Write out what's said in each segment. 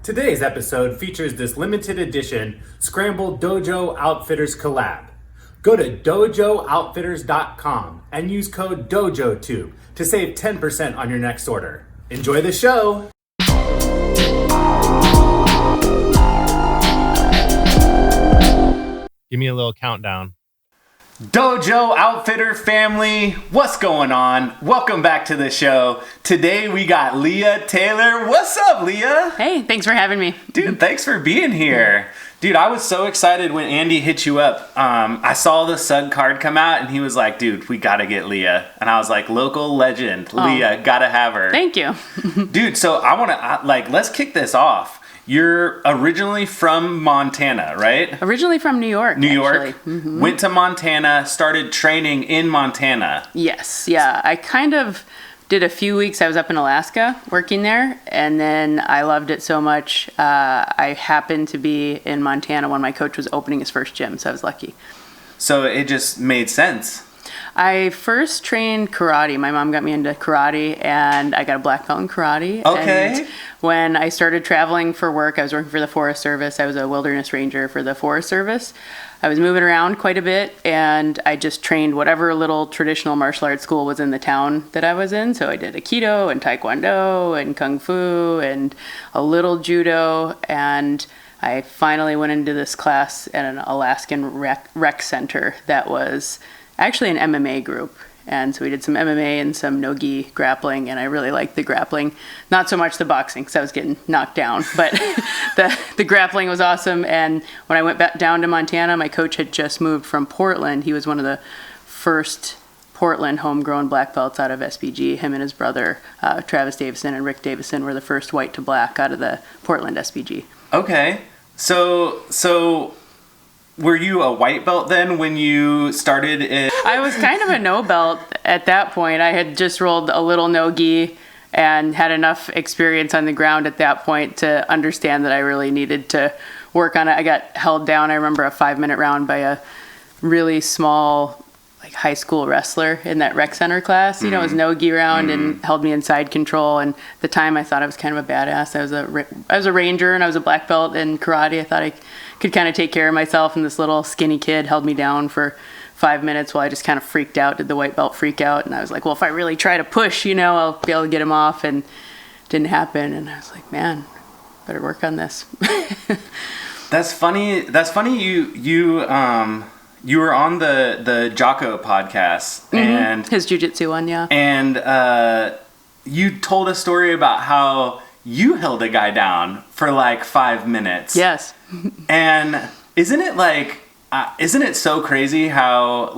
Today's episode features this limited edition Scramble Dojo Outfitters collab. Go to dojooutfitters.com and use code DOJOTube to save 10% on your next order. Enjoy the show! Give me a little countdown. Dojo Outfitter family, what's going on? Welcome back to the show. Today we got Leah Taylor. What's up, Leah? Hey, thanks for having me. Dude, thanks for being here. Dude, I was so excited when Andy hit you up. I saw the Sug card come out and he was like, dude, we gotta get Leah. And I was like, local legend, Leah, gotta have her. Thank you. Dude, so I wanna, let's kick this off. You're originally from Montana, right? Originally from New York. New York. Mm-hmm. Went to Montana, started training in Montana. Yes, yeah. I kind of did a few weeks. I was up in Alaska working there, and then I loved it so much. I happened to be in Montana when my coach was opening his first gym, so I was lucky. So it just made sense. I first trained karate. My mom got me into karate, and I got a black belt in karate. Okay. And when I started traveling for work, I was working for the Forest Service. I was a wilderness ranger for the Forest Service. I was moving around quite a bit, and I just trained whatever little traditional martial arts school was in the town that I was in. So I did Aikido and Taekwondo and Kung Fu and a little Judo, and I finally went into this class at an Alaskan rec center that was actually an MMA group. And so we did some MMA and some no-gi grappling, and I really liked the grappling. Not so much the boxing, because I was getting knocked down, but the grappling was awesome. And when I went back down to Montana, my coach had just moved from Portland. He was one of the first Portland homegrown black belts out of SBG. Him and his brother, Travis Davison and Rick Davison, were the first white to black out of the Portland SBG. Okay. So were you a white belt then when you started in? I was kind of a no belt at that point. I had just rolled a little no-gi and had enough experience on the ground at that point to understand that I really needed to work on it. I got held down, I remember, a 5-minute round by a really small high school wrestler in that rec center class. You know, it was no-gi round and held me in side control. And at the time I thought I was kind of a badass. I was a ranger and I was a black belt in karate. I thought I could kind of take care of myself, and this little skinny kid held me down for 5 minutes while I just kind of freaked out, did the white belt freak out. And I was like, well, if I really try to push, I'll be able to get him off, and it didn't happen. And I was like, man, better work on this. That's funny. You were on the Jocko podcast, and his Jujitsu one, yeah. And you told a story about how you held a guy down for 5 minutes. Yes. And isn't it so crazy how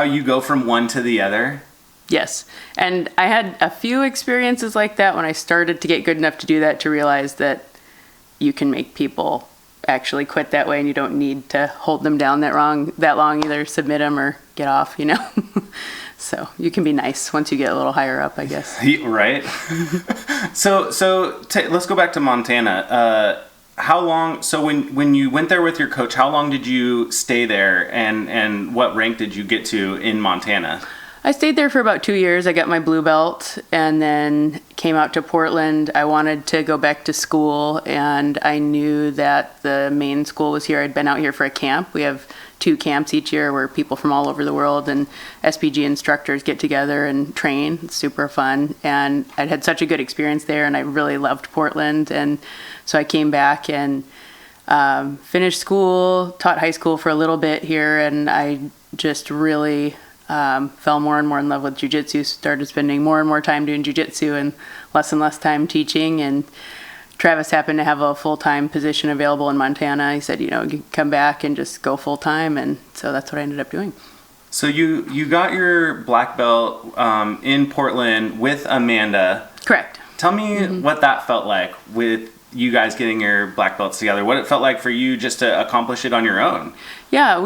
you go from one to the other? Yes. And I had a few experiences like that when I started to get good enough to do that, to realize that you can make people actually quit that way, and you don't need to hold them down that long, either submit them or get off, So you can be nice once you get a little higher up, I guess. Right. So let's go back to Montana. How long? So when you went there with your coach, how long did you stay there, and what rank did you get to in Montana? I stayed there for about 2 years. I got my blue belt and then came out to Portland. I wanted to go back to school, and I knew that the main school was here. I'd been out here for a camp. We have 2 camps each year where people from all over the world and SPG instructors get together and train. It's super fun. And I'd had such a good experience there, and I really loved Portland. And so I came back and finished school, taught high school for a little bit here, and I just really fell more and more in love with jiu-jitsu, started spending more and more time doing jiu-jitsu and less time teaching. And Travis happened to have a full-time position available in Montana. He said, you can come back and just go full-time, and so that's what I ended up doing. So you got your black belt in Portland with Amanda. Correct. Tell me what that felt like with you guys getting your black belts together, what it felt like for you just to accomplish it on your own. Yeah,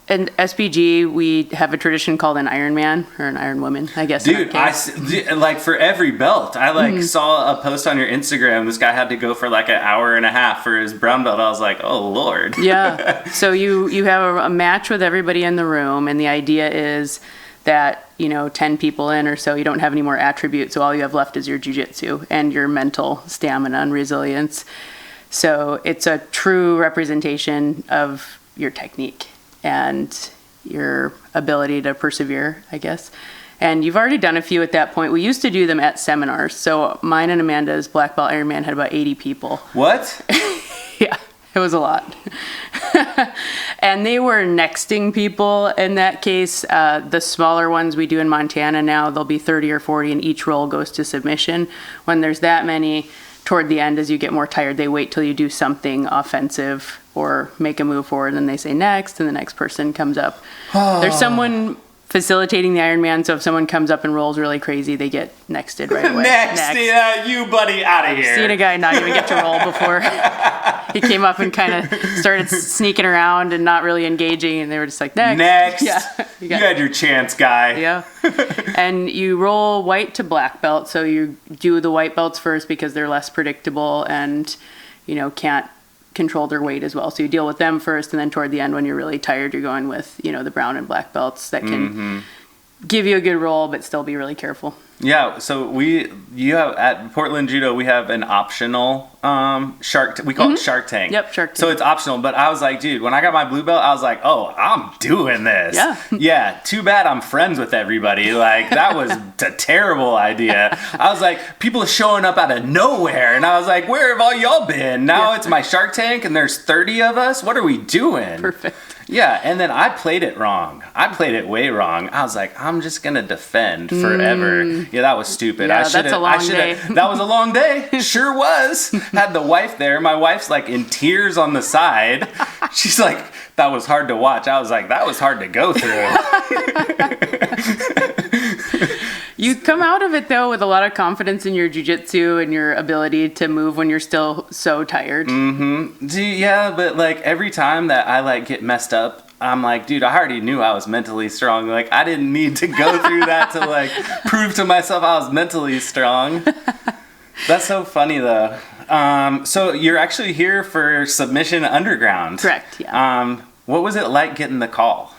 in SPG, we have a tradition called an Iron Man, or an Iron Woman, I guess. Dude, for every belt, I saw a post on your Instagram. This guy had to go for an hour and a half for his brown belt. I was like, oh Lord. Yeah. So you have a match with everybody in the room, and the idea is that, 10 people in or so, you don't have any more attributes. So all you have left is your jujitsu and your mental stamina and resilience. So it's a true representation of your technique and your ability to persevere, I guess. And you've already done a few at that point. We used to do them at seminars. So mine and Amanda's Black Belt Ironman had about 80 people. What? Yeah, it was a lot. And they were nexting people in that case. The smaller ones we do in Montana now, there'll be 30 or 40 and each roll goes to submission. When there's that many, toward the end, as you get more tired, they wait till you do something offensive or make a move forward, and then they say next, and the next person comes up. There's someone facilitating the Ironman, so if someone comes up and rolls really crazy, they get nexted right away. Next. You buddy, out of here. I've seen a guy not even get to roll before. He came up and kind of started sneaking around and not really engaging, and they were just like, next. Yeah, you had your chance, guy. Yeah. And you roll white to black belt, so you do the white belts first because they're less predictable and, can't control their weight as well. So you deal with them first, and then toward the end when you're really tired, you're going with, the brown and black belts that can give you a good roll but still be really careful. Yeah, so you have at Portland Judo, we have an optional we call it Shark Tank. Yep, Shark Tank. So it's optional, but I was like, dude, when I got my blue belt, I was like, oh, I'm doing this. Yeah. Yeah, too bad I'm friends with everybody. Like, that was a terrible idea. I was like, people are showing up out of nowhere, and I was like, where have all y'all been? Now it's my Shark Tank, and there's 30 of us? What are we doing? Perfect. Yeah, and then I played it wrong. I played it way wrong. I was like, I'm just going to defend forever. Yeah, that was stupid. Yeah, that's a long day. That was a long day. Sure was. Had the wife there. My wife's like in tears on the side. She's like, that was hard to watch. I was like, that was hard to go through. You come out of it, though, with a lot of confidence in your jiu-jitsu and your ability to move when you're still so tired. Mm-hmm. Yeah, but like every time that I like get messed up, I'm like, dude, I already knew I was mentally strong. Like, I didn't need to go through that to like prove to myself I was mentally strong. That's so funny, though. So you're actually here for Submission Underground. Correct, yeah. What was it like getting the call?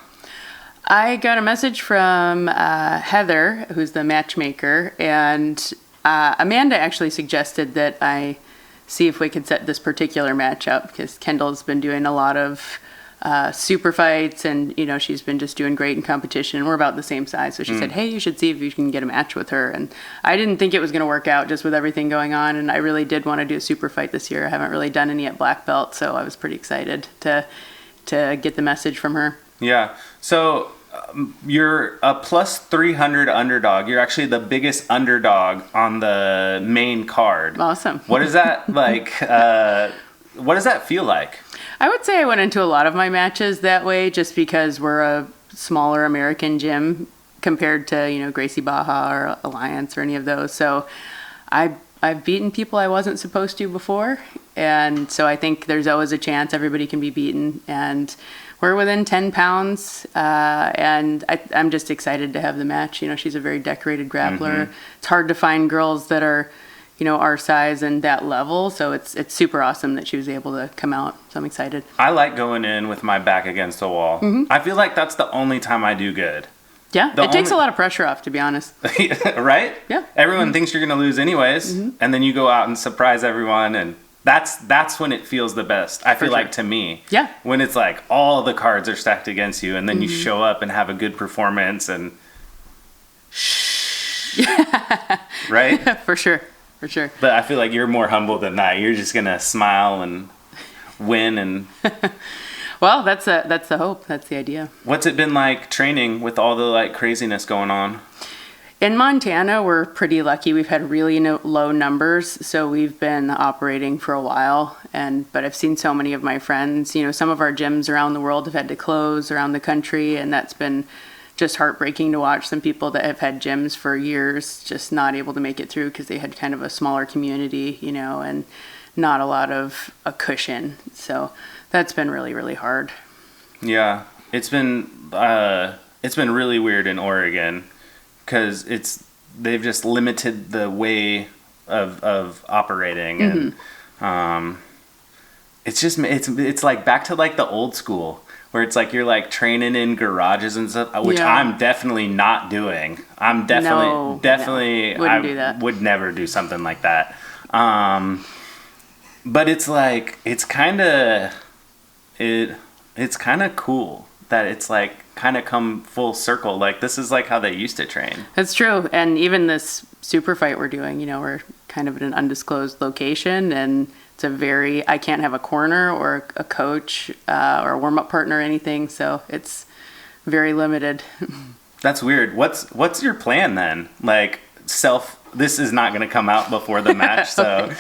I got a message from Heather, who's the matchmaker, and Amanda actually suggested that I see if we could set this particular match up because Kendall's been doing a lot of super fights and, she's been just doing great in competition, and we're about the same size. So she said, hey, you should see if you can get a match with her. And I didn't think it was going to work out just with everything going on, and I really did want to do a super fight this year. I haven't really done any at black belt, so I was pretty excited to get the message from her. Yeah. So you're a plus 300 underdog. You're actually the biggest underdog on the main card. Awesome. What is that like? What does that feel like? I would say I went into a lot of my matches that way just because we're a smaller American gym compared to, Gracie Baja or Alliance or any of those. So I've beaten people I wasn't supposed to before. And so I think there's always a chance everybody can be beaten. And we're within 10 pounds. And I'm just excited to have the match. She's a very decorated grappler. It's hard to find girls that are, our size and that level. So it's super awesome that she was able to come out. So I'm excited. I like going in with my back against the wall. I feel like that's the only time I do good. Yeah, it takes a lot of pressure off, to be honest. Right? Yeah. Everyone thinks you're going to lose anyways, and then you go out and surprise everyone, and that's when it feels the best. I feel like, to me. Yeah. When it's like all the cards are stacked against you, and then you show up and have a good performance, and right? For sure. For sure. But I feel like you're more humble than that. You're just going to smile and win and... Well, that's the hope. That's the idea. What's it been like training with all the like craziness going on? In Montana, we're pretty lucky. We've had really low numbers, so we've been operating for a while. But I've seen so many of my friends. Some of our gyms around the world have had to close around the country, and that's been just heartbreaking to watch. Some people that have had gyms for years just not able to make it through because they had kind of a smaller community, and not a lot of a cushion. So that's been really, really hard. Yeah, it's been really weird in Oregon because they've just limited the way of operating, and it's like back to like the old school where it's like you're like training in garages and stuff, which Yeah. I'm definitely not doing. I'm definitely Wouldn't do that. would never do something like that. But it's like it's kind of cool that it's like kind of come full circle. Like this is like how they used to train. That's true. And even this super fight we're doing, you know, we're kind of in an undisclosed location, and it's I can't have a corner or a coach or a warm-up partner or anything, so it's very limited. That's weird. What's your plan then? Like this is not going to come out before the match, so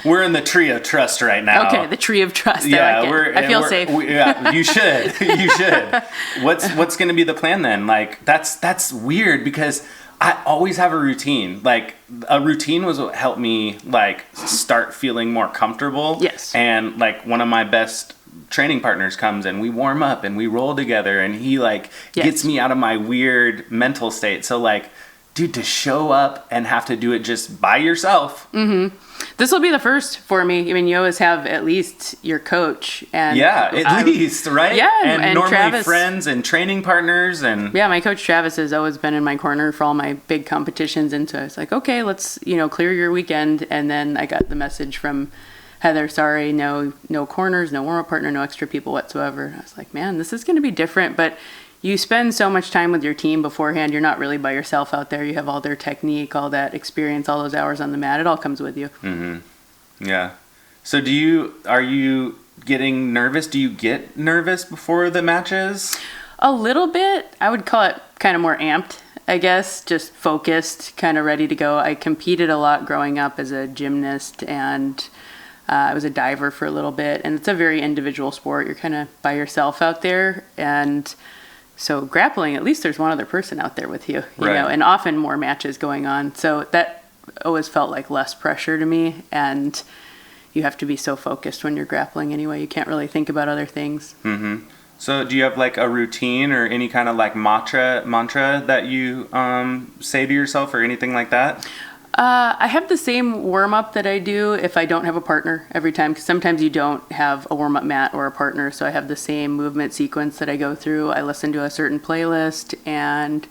we're in the tree of trust right now. Okay, the tree of trust. Yeah, I like it. I feel safe. Yeah, you should. You should. What's going to be the plan then? Like that's weird because I always have a routine. Like a routine was what helped me like start feeling more comfortable. Yes. And like one of my best training partners comes and we warm up and we roll together and he like gets me out of my weird mental state. So like, dude, to show up and have to do it just by yourself. Mm-hmm. This will be the first for me. I mean, you always have at least your coach. And yeah, at least, right? Yeah, and normally Travis, friends and training partners. And yeah, my coach Travis has always been in my corner for all my big competitions. And so I was like, okay, let's, clear your weekend. And then I got the message from Heather, sorry, no corners, no warm-up partner, no extra people whatsoever. And I was like, man, this is going to be different. But you spend so much time with your team beforehand. You're not really by yourself out there. You have all their technique, all that experience, all those hours on the mat. It all comes with you. Mm-hmm. Yeah. So are you getting nervous? Do you get nervous before the matches? A little bit. I would call it kind of more amped, I guess, just focused, kind of ready to go. I competed a lot growing up as a gymnast, and I was a diver for a little bit. And it's a very individual sport. You're kind of by yourself out there. And so grappling, at least there's one other person out there with you, you know, and often more matches going on. So that always felt like less pressure to me. And you have to be so focused when you're grappling anyway. You can't really think about other things. Mm-hmm. So do you have like a routine or any kind of like mantra that you say to yourself or anything like that? I have the same warm-up that I do if I don't have a partner every time, because sometimes you don't have a warm-up mat or a partner, so I have the same movement sequence that I go through. I listen to a certain playlist, and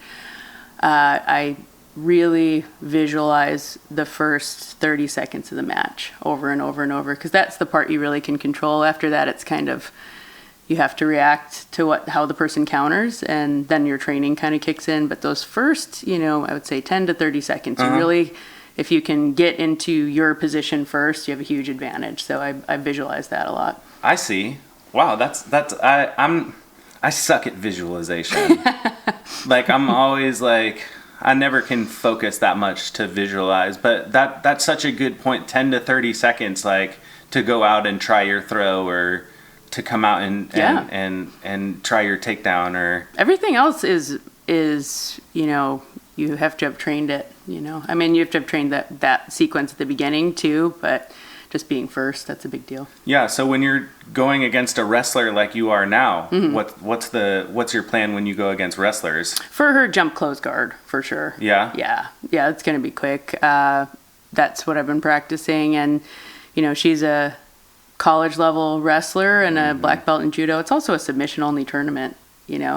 I really visualize the first 30 seconds of the match over and over and over, because that's the part you really can control. After that, it's kind of, you have to react to how the person counters, and then your training kind of kicks in. But those first, I would say 10 to 30 seconds, you really, if you can get into your position first, you have a huge advantage. So I visualize that a lot. I see. Wow, I suck at visualization. Like I'm always like, I never can focus that much to visualize, but that's such a good point. 10 to 30 seconds, like to go out and try your throw, or to come out and try your takedown, or everything else is you have to have trained it. I mean, you have to have trained that sequence at the beginning too, but just being first, that's a big deal. Yeah. So when you're going against a wrestler like you are now, what's your plan when you go against wrestlers? For her, jump close guard for sure. Yeah. Yeah. It's gonna be quick. That's what I've been practicing, and she's a college level wrestler and a black belt in judo. It's also a submission only tournament.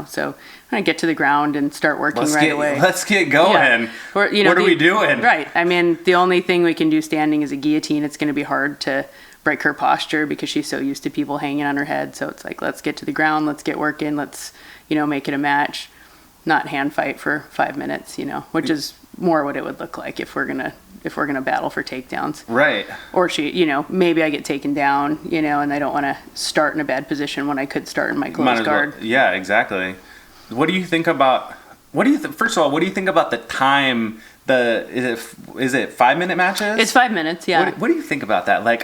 So I'm gonna get to the ground and start working away. Let's get going. Yeah. Or, what are we doing? Right. I mean, the only thing we can do standing is a guillotine. It's going to be hard to break her posture because she's so used to people hanging on her head. So it's like, let's get to the ground. Let's get working. Let's, make it a match, not hand fight for 5 minutes, which is more what it would look like if we're going to battle for takedowns. Right. Or she, maybe I get taken down, and I don't want to start in a bad position when I could start in my closed guard. Well, yeah, exactly. What do you think about, first of all, what do you think about the time, is it 5 minute matches? It's 5 minutes, yeah. What do you think about that? Like,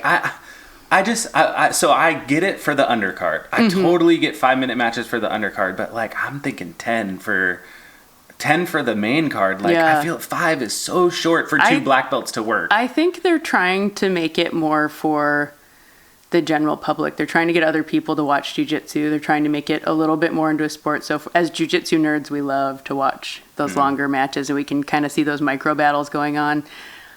so I get it for the undercard. I totally get 5 minute matches for the undercard, but like, I'm thinking 10 for the main card. Like, I feel 5 is so short for two black belts to work. I think they're trying to make it more for the general public. They're trying to get other people to watch jiu-jitsu. They're trying to make it a little bit more into a sport. So as jiu-jitsu nerds, we love to watch those longer matches, and we can kind of see those micro battles going on.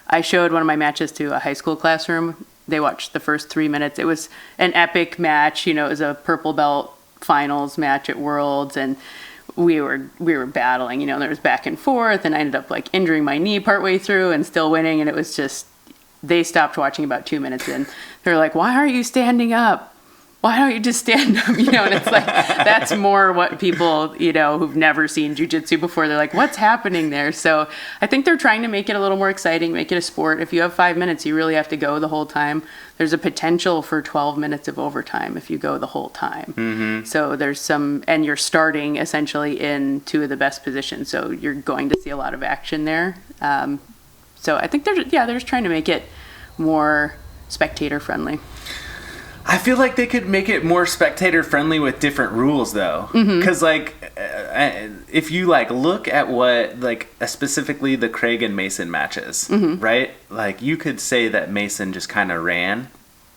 I showed one of my matches to a high school classroom. They watched the first 3 minutes. It was an epic match. It was a purple belt finals match at Worlds, and we were battling, you know, there was back and forth, and I ended up like injuring my knee partway through and still winning, and it was just, they stopped watching about 2 minutes in. They're like, why aren't you standing up? Why don't you just stand up? You know, and it's like, that's more what people, you know, who've never seen jujitsu before, they're like, what's happening there? So I think they're trying to make it a little more exciting, make it a sport. If you have 5 minutes, you really have to go the whole time. There's a potential for 12 minutes of overtime if you go the whole time. Mm-hmm. So there's some, and you're starting essentially in two of the best positions. So you're going to see a lot of action there. So I think they're just trying to make it more spectator friendly. I feel like they could make it more spectator friendly with different rules though. Because like if you like look at what like specifically the Craig and Mason matches, right? Like you could say that Mason just kind of ran.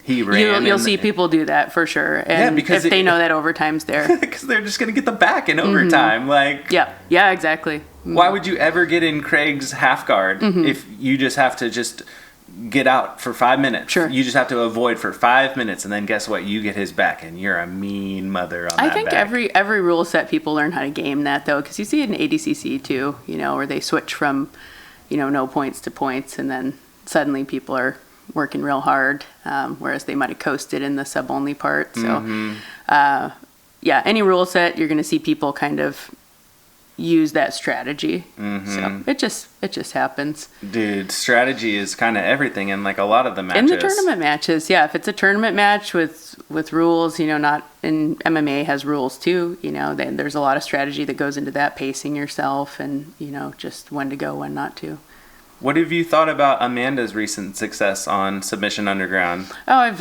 He ran. You'll see people do that for sure. And yeah, because if they know that overtime's there. Because they're just going to get the back in overtime. Like yeah, exactly. Why would you ever get in Craig's half guard if you just have to just get out for 5 minutes? Sure. You just have to avoid for 5 minutes, and then guess what? You get his back, and you're a mean mother on that I think back. every rule set people learn how to game that though, because you see it in ADCC too, you know, where they switch from, you know, no points to points, and then suddenly people are working real hard, whereas they might have coasted in the sub only part. So yeah, any rule set you're going to see people kind of use that strategy. So it just happens. Dude, strategy is kind of everything in like a lot of the matches. In the tournament matches, yeah. If it's a tournament match with rules, you know, not in MMA has rules too, you know, then there's a lot of strategy that goes into that, pacing yourself and, you know, just when to go, when not to. What have you thought about Amanda's recent success on Submission Underground? Oh, I'm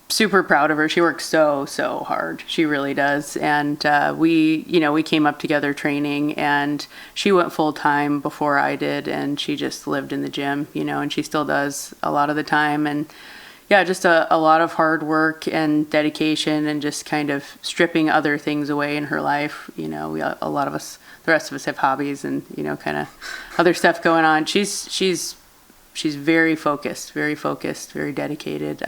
super proud of her. She works so hard. She really does. And we came up together training, and she went full time before I did, and she just lived in the gym, you know, and she still does a lot of the time. And yeah, just a lot of hard work and dedication, and just kind of stripping other things away in her life. You know, the rest of us have hobbies and, you know, kind of other stuff going on. She's very focused, very dedicated.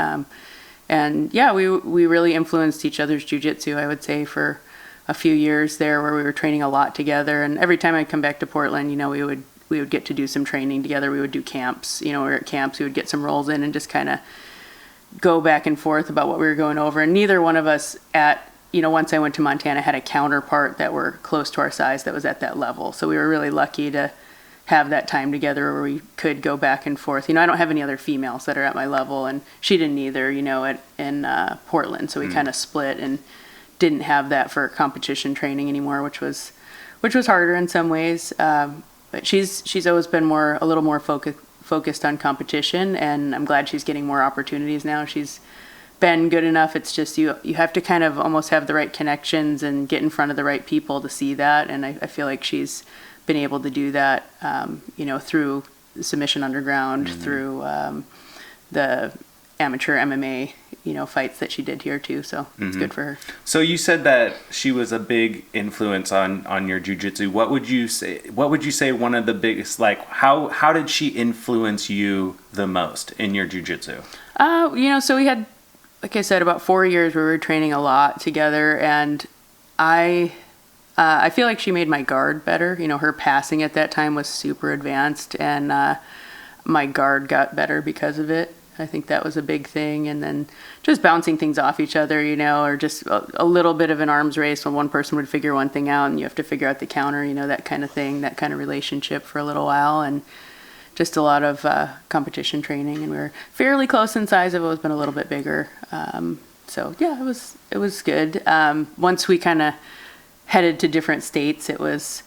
And yeah, we really influenced each other's jujitsu, I would say, for a few years there, where we were training a lot together. And every time I'd come back to Portland, you know, we would get to do some training together. We would do camps, you know, we were at camps, we would get some rolls in and just kind of go back and forth about what we were going over. And neither one of us once I went to Montana, had a counterpart that were close to our size that was at that level. So we were really lucky to have that time together where we could go back and forth. You know, I don't have any other females that are at my level, and she didn't either, you know, in Portland. So we kind of split and didn't have that for competition training anymore, which was harder in some ways. But she's always been a little more focused on competition, and I'm glad she's getting more opportunities now. She's been good enough. It's just you have to kind of almost have the right connections and get in front of the right people to see that, and I feel like she's been able to do that, you know, through Submission Underground, through the amateur MMA, you know, fights that she did here too. So it's good for her. So you said that she was a big influence on your jiu-jitsu. What would you say one of the biggest, like how did she influence you the most in your jiu-jitsu? You know, so we had, like I said, about 4 years where we were training a lot together, and I feel like she made my guard better. You know, her passing at that time was super advanced, and my guard got better because of it. I think that was a big thing. And then just bouncing things off each other, you know, or just a little bit of an arms race when one person would figure one thing out and you have to figure out the counter, you know, that kind of thing, that kind of relationship for a little while. And just a lot of competition training, and we were fairly close in size. I've always been a little bit bigger. So yeah, it was good. Once we kind of headed to different states, it was,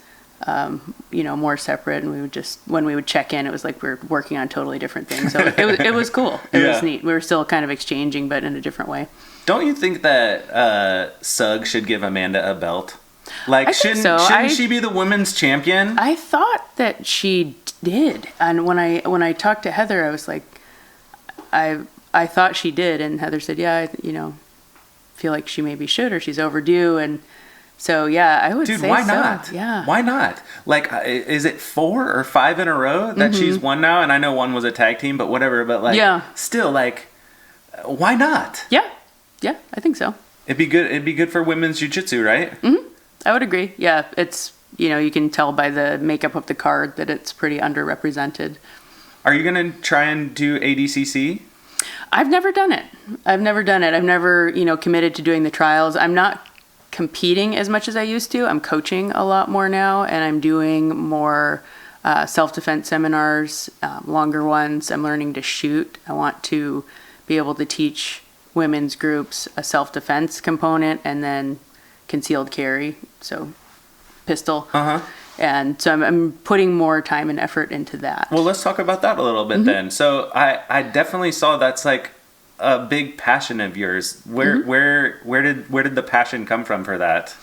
you know, more separate, and we would just, when we would check in, it was like we were working on totally different things. So it was cool. It was neat. We were still kind of exchanging, but in a different way. Don't you think that Sugg should give Amanda a belt? Like, shouldn't she be the women's champion? I thought that she did, and when I talked to Heather, I was like, I thought she did, and Heather said, yeah, you know, feel like she maybe should, or she's overdue, and so yeah, I would say so. Dude, why not? Yeah, why not? Like, is it 4 or 5 in a row that she's won now? And I know one was a tag team, but whatever. But like, still, like, why not? Yeah, I think so. It'd be good for women's jiu-jitsu, right? I would agree. Yeah, it's, you can tell by the makeup of the card that it's pretty underrepresented. Are you going to try and do ADCC? I've never done it. I've never, committed to doing the trials. I'm not competing as much as I used to. I'm coaching a lot more now, and I'm doing more self-defense seminars, longer ones. I'm learning to shoot. I want to be able to teach women's groups a self-defense component and then concealed carry, so pistol. And so I'm putting more time and effort into that. Well, let's talk about that a little bit then. So I definitely saw that's like a big passion of yours. Where did the passion come from for that?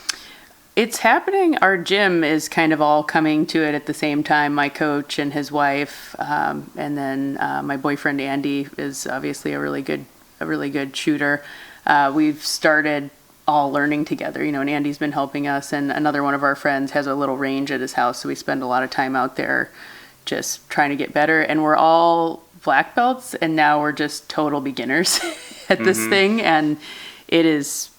It's happening. Our gym is kind of all coming to it at the same time. My coach and his wife, and then my boyfriend Andy is obviously a really good shooter. We've started all learning together, and Andy's been helping us, and another one of our friends has a little range at his house, so we spend a lot of time out there just trying to get better. And we're all black belts, and now we're just total beginners at this thing, and it is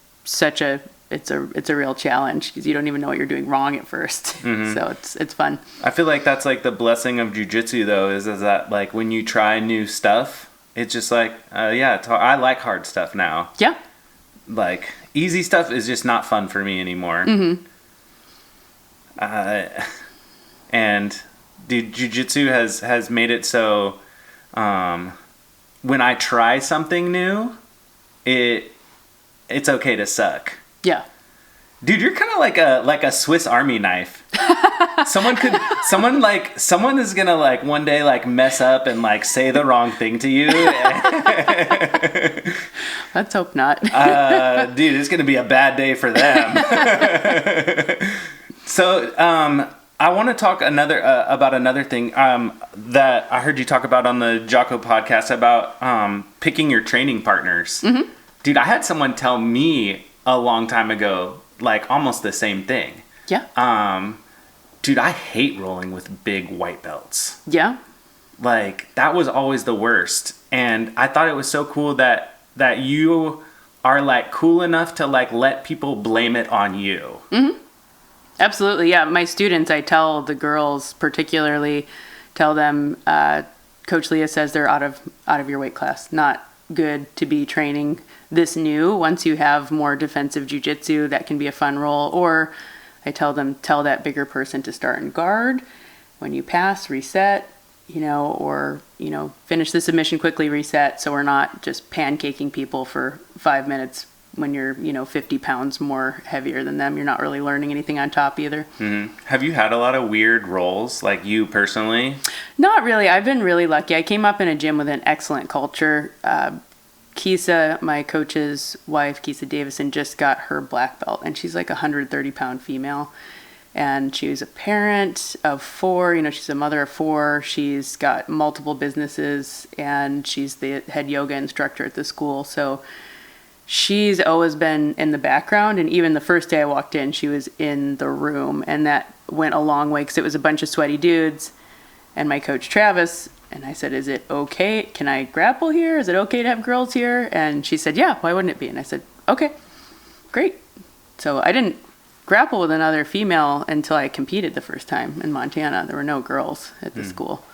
it's a real challenge because you don't even know what you're doing wrong at first. So it's fun. I feel like that's like the blessing of jiu-jitsu though, is that like when you try new stuff, it's just like I like hard stuff now. Yeah. Like easy stuff is just not fun for me anymore. And dude, jiu-jitsu has made it so when I try something new, it's okay to suck. Yeah. Dude, you're kind of like a Swiss Army knife. Someone is gonna like one day like mess up and like say the wrong thing to you. Let's hope not. Dude, it's gonna be a bad day for them. So, I want to talk about another thing that I heard you talk about on the Jocko podcast about picking your training partners. Dude, I had someone tell me a long time ago, like almost the same thing. Yeah. Dude, I hate rolling with big white belts. Yeah. Like that was always the worst. And I thought it was so cool that you are like cool enough to like let people blame it on you. Absolutely. Yeah. My students, I tell the girls particularly, tell them, Coach Leah says they're out of your weight class. Not good to be training this new. Once you have more defensive jiu-jitsu, that can be a fun role. Or I tell them, tell that bigger person to start in guard. When you pass, reset, or, finish the submission quickly, reset. So we're not just pancaking people for 5 minutes when you're, 50 pounds more heavier than them. You're not really learning anything on top either. Have you had a lot of weird roles, like you personally? Not really. I've been really lucky. I came up in a gym with an excellent culture. Kisa, my coach's wife, Kisa Davison, just got her black belt, and she's like a 130-pound female. And she was a parent of 4, she's a mother of 4. She's got multiple businesses, and she's the head yoga instructor at the school. So she's always been in the background, and even the first day I walked in, she was in the room, and that went a long way because it was a bunch of sweaty dudes and my coach Travis. And I said, is it okay? Can I grapple here? Is it okay to have girls here? And she said, yeah, why wouldn't it be? And I said, okay, great. So I didn't grapple with another female until I competed the first time in Montana. There were no girls at the school.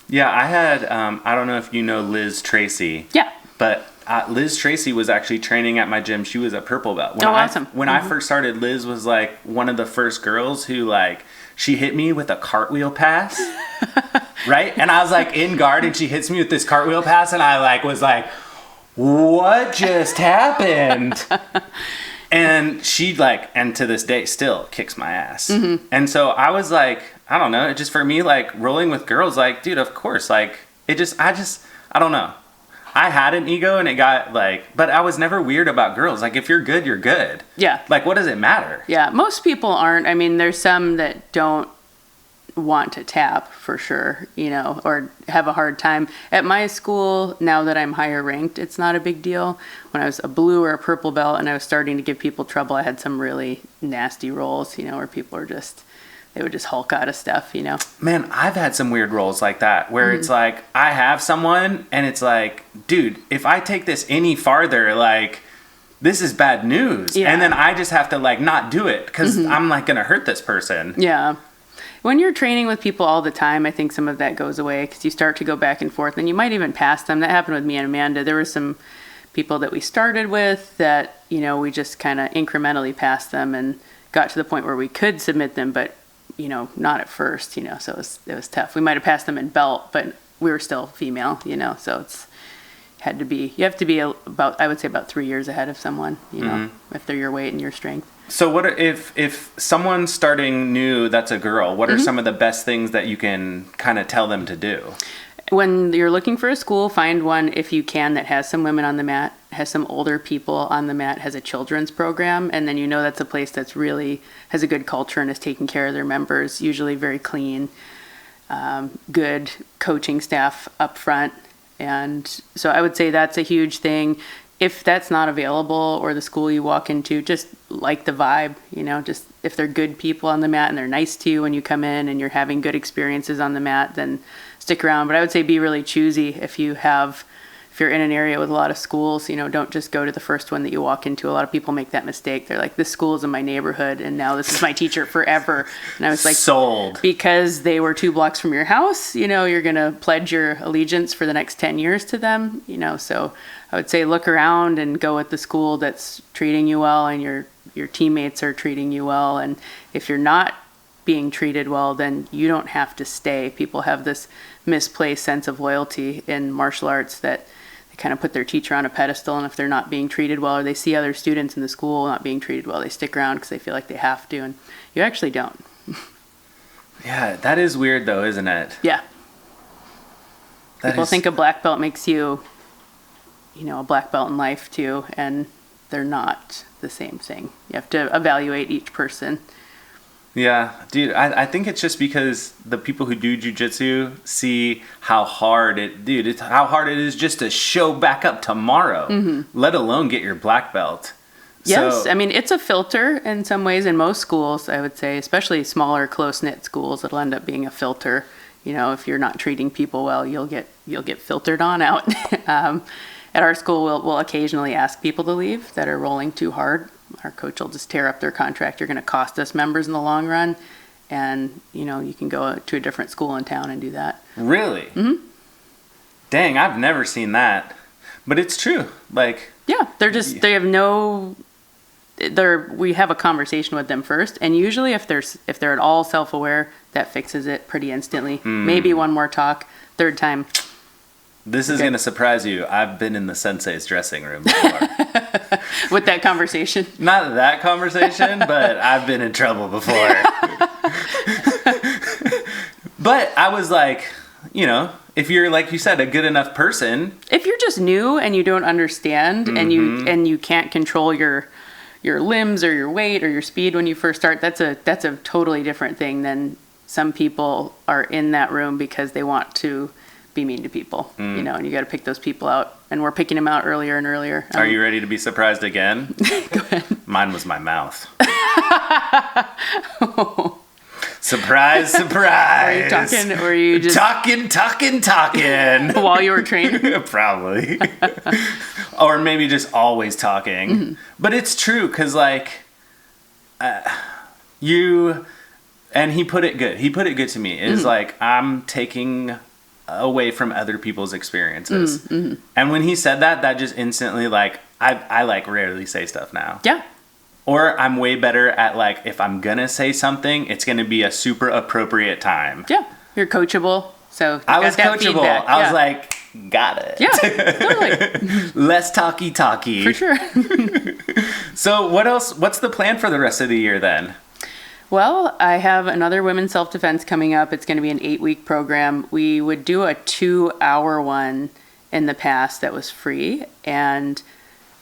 Yeah, I had, I don't know if you know Liz Tracy. Yeah. But Liz Tracy was actually training at my gym. She was a purple belt. Awesome. When I first started, Liz was like one of the first girls who like, she hit me with a cartwheel pass, right? And I was like in guard and she hits me with this cartwheel pass and I like was like, what just happened? And she like, and to this day still kicks my ass. And so I was like, I don't know, it just for me, like rolling with girls, like, dude, of course, like I don't know. I had an ego and it got like, but I was never weird about girls. Like if you're good, you're good. Yeah. Like what does it matter? Yeah. Most people aren't. I mean, there's some that don't want to tap for sure, or have a hard time. At my school, now that I'm higher ranked, it's not a big deal. When I was a blue or a purple belt and I was starting to give people trouble, I had some really nasty roles, where people are they would just hulk out of stuff, Man, I've had some weird roles like that where it's like I have someone and it's like, dude, if I take this any farther, like this is bad news. Yeah. And then I just have to like not do it because I'm like going to hurt this person. Yeah. When you're training with people all the time, I think some of that goes away because you start to go back and forth and you might even pass them. That happened with me and Amanda. There were some people that we started with that, you know, we just kind of incrementally passed them and got to the point where we could submit them, but, you know, not at first, you know, so it was tough. We might have passed them in belt, but we were still female, you know, so you have to be about, I would say about 3 years ahead of someone, you know, if they're your weight and your strength. So what if someone's starting new that's a girl, what are some of the best things that you can kind of tell them to do? When you're looking for a school, find one if you can that has some women on the mat, has some older people on the mat, has a children's program, and then you know that's a place that's really has a good culture and is taking care of their members, usually very clean, good coaching staff up front. And so I would say that's a huge thing. If that's not available or the school you walk into, just like the vibe, you know, just if they're good people on the mat and they're nice to you when you come in and you're having good experiences on the mat, then stick around. But I would say be really choosy if you're in an area with a lot of schools, you know, don't just go to the first one that you walk into. A lot of people make that mistake. They're like, this school is in my neighborhood and now this is my teacher forever. And I was like, sold. Because they were 2 blocks from your house, you know, you're going to pledge your allegiance for the next 10 years to them, you know. So I would say look around and go with the school that's treating you well and your teammates are treating you well. And if you're not being treated well, then you don't have to stay. People have this misplaced sense of loyalty in martial arts that kind of put their teacher on a pedestal, and if they're not being treated well or they see other students in the school not being treated well, they stick around because they feel like they have to, and you actually don't. Yeah, that is weird though, isn't it? Yeah. People think a black belt makes you, you know, a black belt in life too, and they're not the same thing. You have to evaluate each person. Yeah, dude, I think it's just because the people who do jujitsu see how hard it is just to show back up tomorrow, let alone get your black belt. Yes, So, I mean, it's a filter in some ways in most schools, I would say, especially smaller, close-knit schools, it'll end up being a filter. You know, if you're not treating people well, you'll get filtered on out. At our school, we'll occasionally ask people to leave that are rolling too hard. Our coach will just tear up their contract. You're going to cost us members in the long run. And, you know, you can go to a different school in town and do that. Really? Mm-hmm. Dang, I've never seen that. But it's true. Like, yeah, we have a conversation with them first. And usually if they're at all self-aware, that fixes it pretty instantly. Maybe one more talk, third time. This is going to surprise you. I've been in the sensei's dressing room before. With that conversation? Not that conversation, but I've been in trouble before. But I was like, you know, if you're, like you said, a good enough person. If you're just new and you don't understand and you can't control your limbs or your weight or your speed when you first start, that's a totally different thing than some people are in that room because they want to be mean to people, you know, and you got to pick those people out, and we're picking them out earlier and earlier. Are you ready to be surprised again? Go ahead. Mine was my mouth. Surprise, surprise. Were you talking, or were you just talking while you were training? Probably. Or maybe just always talking. But it's true, because like you, and he put it good to me, is like, I'm taking away from other people's experiences. And when he said that just instantly, like, I like rarely say stuff now. Yeah. Or I'm way better at, like, if I'm gonna say something, it's gonna be a super appropriate time. Yeah. You're coachable. So I was coachable. Feedback. I was like, got it. Yeah, totally. Less talky. For sure. So what else? What's the plan for the rest of the year then? Well, I have another women's self-defense coming up. It's going to be an 8-week program. We would do a 2-hour one in the past that was free, and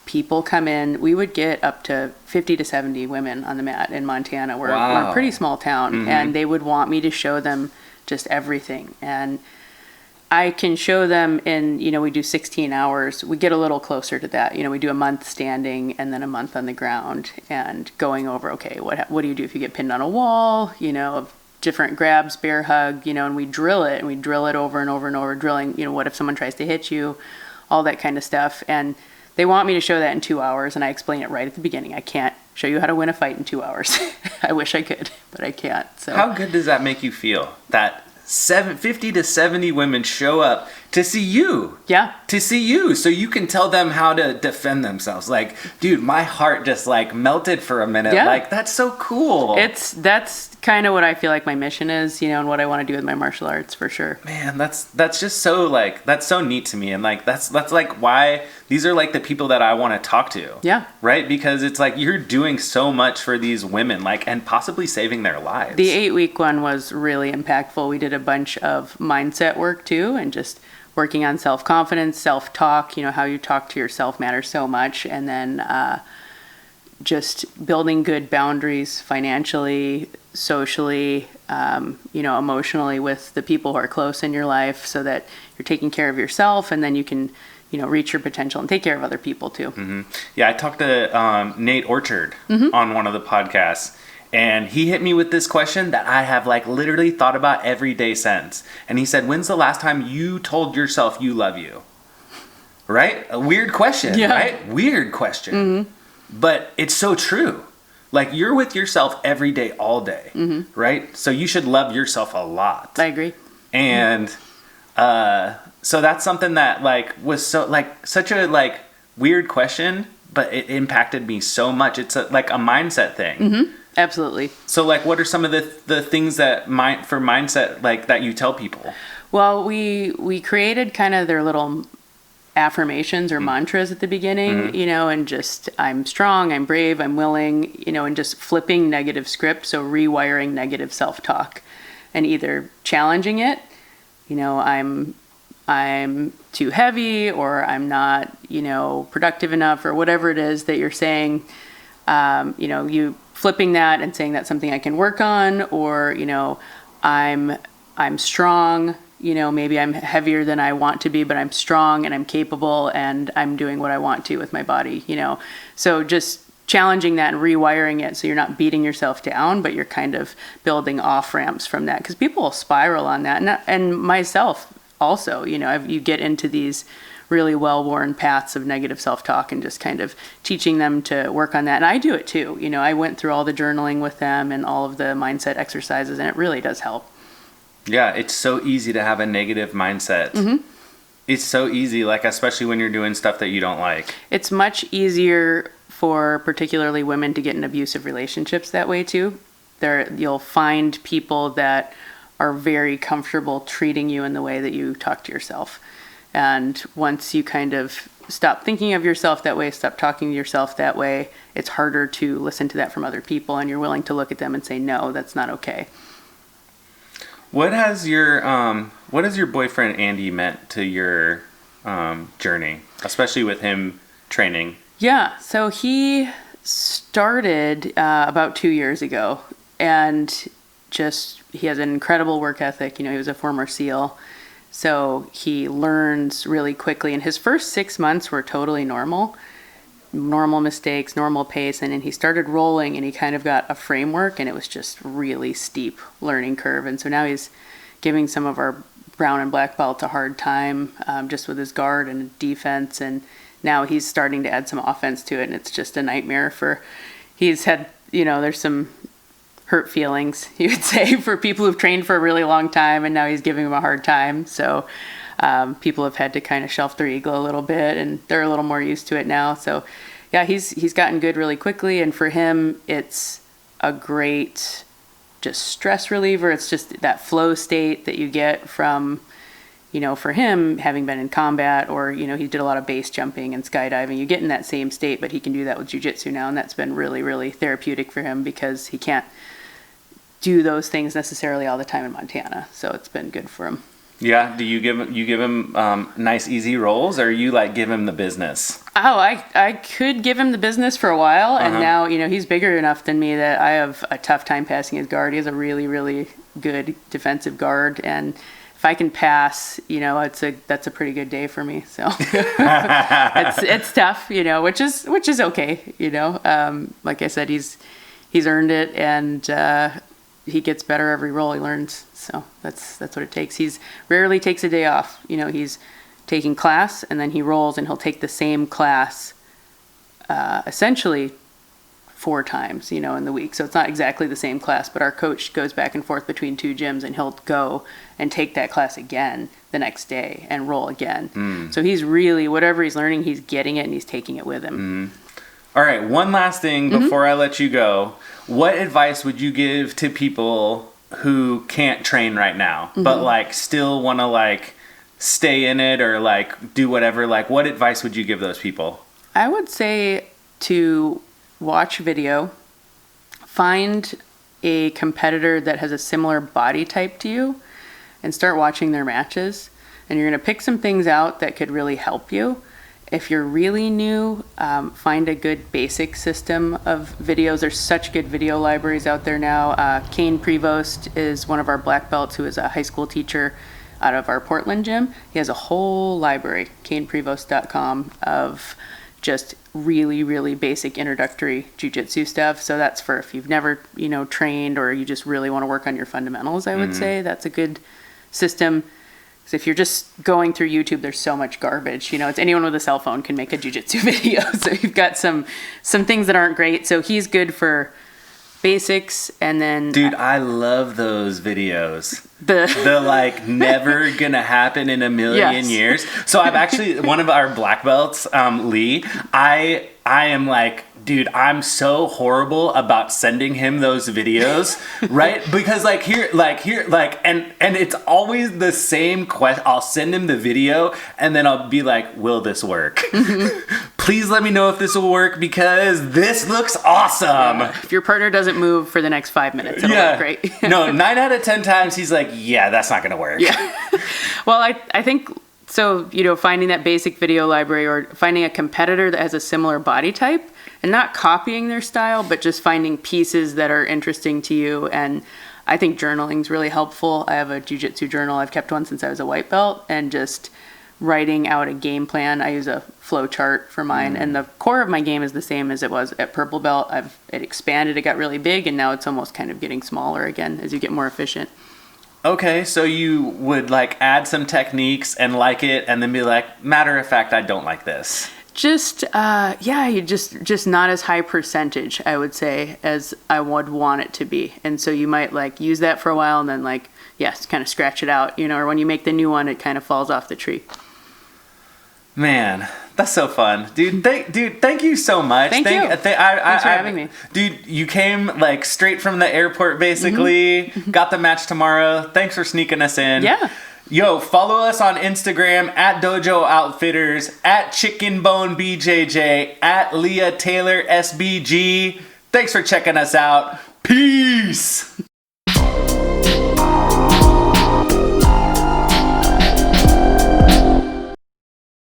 people come in. We would get up to 50 to 70 women on the mat in Montana. We're a pretty small town, and they would want me to show them just everything. And I can show them in, you know, we do 16 hours. We get a little closer to that. You know, we do a month standing and then a month on the ground and going over, okay, what do you do if you get pinned on a wall? You know, different grabs, bear hug, you know, and we drill it over and over and over, drilling, you know, what if someone tries to hit you, all that kind of stuff. And They want me to show that in 2 hours, and I explain it right at the beginning. I can't show you how to win a fight in 2 hours. I wish I could, but I can't. So how good does that make you feel? That 50 to 70 women show up to see you. Yeah. To see you, so you can tell them how to defend themselves. Like, dude, my heart just like melted for a minute. Yeah. Like, that's so cool. That's kind of what I feel like my mission is, you know, and what I want to do with my martial arts for sure. Man, that's just so like, that's so neat to me. And like, that's like why these are like the people that I want to talk to. Yeah. Right? Because it's like, you're doing so much for these women, like, and possibly saving their lives. The 8-week one was really impactful. We did a bunch of mindset work too, and just working on self-confidence, self-talk, you know, how you talk to yourself matters so much. And then just building good boundaries financially, socially, you know, emotionally with the people who are close in your life, so that you're taking care of yourself, and then you can, you know, reach your potential and take care of other people too. Mm-hmm. Yeah, I talked to Nate Orchard on one of the podcasts, and he hit me with this question that I have like literally thought about every day since. And he said, when's the last time you told yourself you love you? Right? A weird question, Yeah. right? Weird question. But it's so true. Like, you're with yourself every day, all day, right? So you should love yourself a lot. I agree. And so that's something that like was so like such a like weird question, but it impacted me so much. It's like a mindset thing. Absolutely. So like, what are some of the things that for mindset like that you tell people? Well, we created kind of their little affirmations or mantras at the beginning, you know, and just, I'm strong, I'm brave, I'm willing, you know, and just flipping negative script. So rewiring negative self-talk, and either challenging it, you know, I'm too heavy, or I'm not, you know, productive enough, or whatever it is that you're saying, you know, you flipping that and saying that's something I can work on, or, you know, I'm strong, you know, maybe I'm heavier than I want to be, but I'm strong and I'm capable and I'm doing what I want to with my body, you know. So just challenging that and rewiring it, so you're not beating yourself down, but you're kind of building off ramps from that, because people will spiral on that, and myself also, you know, you get into these really well-worn paths of negative self-talk, and just kind of teaching them to work on that. And I do it too. You know, I went through all the journaling with them and all of the mindset exercises, and it really does help. Yeah, it's so easy to have a negative mindset. It's so easy, like, especially when you're doing stuff that you don't like. It's much easier for particularly women to get in abusive relationships that way too. You'll find people that are very comfortable treating you in the way that you talk to yourself. And once you kind of stop thinking of yourself that way, stop talking to yourself that way, it's harder to listen to that from other people, and you're willing to look at them and say, no, that's not okay. What has your boyfriend Andy meant to your journey, especially with him training? Yeah, so he started about 2 years ago, and just, he has an incredible work ethic. You know, he was a former SEAL, so he learns really quickly. And his first 6 months were totally normal mistakes, normal pace, and then he started rolling, and he kind of got a framework, and it was just really steep learning curve. And so now he's giving some of our brown and black belts a hard time, just with his guard and defense, and now he's starting to add some offense to it, and it's just a nightmare he's had, you know, there's some hurt feelings, you would say, for people who've trained for a really long time, and now he's giving them a hard time. So people have had to kind of shelf their ego a little bit, and they're a little more used to it now. So yeah, he's gotten good really quickly, and for him, it's a great just stress reliever. It's just that flow state that you get from, you know, for him, having been in combat, or, you know, he did a lot of base jumping and skydiving. You get in that same state, but he can do that with Jujitsu now, and that's been really, really therapeutic for him, because he can't do those things necessarily all the time in Montana. So it's been good for him. Yeah. Do you give him nice easy rolls, or you like give him the business? Oh, I could give him the business for a while, and now, you know, he's bigger enough than me that I have a tough time passing his guard. He has a really, really good defensive guard, and if I can pass, you know, that's a pretty good day for me. So it's tough, you know, which is okay, you know. Like I said, he's earned it, and he gets better every roll he learns. So that's what it takes. He's rarely takes a day off. You know, he's taking class, and then he rolls, and he'll take the same class essentially 4 times, in the week. So it's not exactly the same class, but our coach goes back and forth between 2 gyms, and he'll go and take that class again the next day and roll again. So he's really, whatever he's learning, he's getting it and he's taking it with him. All right, one last thing before I let you go. What advice would you give to people who can't train right now, but like still want to like stay in it or like do whatever? Like, what advice would you give those people? I would say to watch video, find a competitor that has a similar body type to you, and start watching their matches. And you're going to pick some things out that could really help you. If you're really new, find a good basic system of videos. There's such good video libraries out there now. Kane Prevost is one of our black belts who is a high school teacher out of our Portland gym. He has a whole library, kaneprevost.com, of just really, really basic introductory jujitsu stuff. So that's for if you've never, trained, or you just really want to work on your fundamentals, I would say. That's a good system. Because if you're just going through YouTube, there's so much garbage. It's anyone with a cell phone can make a jujitsu video. So you've got some things that aren't great. So he's good for basics. And then dude, I love those videos. The like never gonna happen in a million years. So I've actually, one of our black belts, Lee, I am like, dude, I'm so horrible about sending him those videos, right? Because and it's always the same question. I'll send him the video and then I'll be like, will this work? Please let me know if this will work because this looks awesome. If your partner doesn't move for the next 5 minutes, it'll look great. No, 9 out of 10 times he's like, yeah, that's not gonna work. Yeah. Well, I think so, finding that basic video library or finding a competitor that has a similar body type and not copying their style, but just finding pieces that are interesting to you. And I think journaling is really helpful. I have a jiu-jitsu journal. I've kept one since I was a white belt, and just writing out a game plan. I use a flow chart for mine, and the core of my game is the same as it was at purple belt. It expanded, it got really big, and now it's almost kind of getting smaller again as you get more efficient. Okay, so you would like add some techniques and like it, and then be like, matter of fact, I don't like this. Just you just not as high percentage, I would say, as I would want it to be. And so you might like use that for a while and then like, yes, kind of scratch it out, or when you make the new one, it kind of falls off the tree. Man, that's so fun, dude. Thank you so much. Thanks for having me, dude. You came like straight from the airport, basically. Got the match tomorrow. Thanks for sneaking us in. Yeah. Yo, follow us on Instagram at Dojo Outfitters, at Chicken Bone BJJ, at Leah Taylor SBG. Thanks for checking us out. Peace.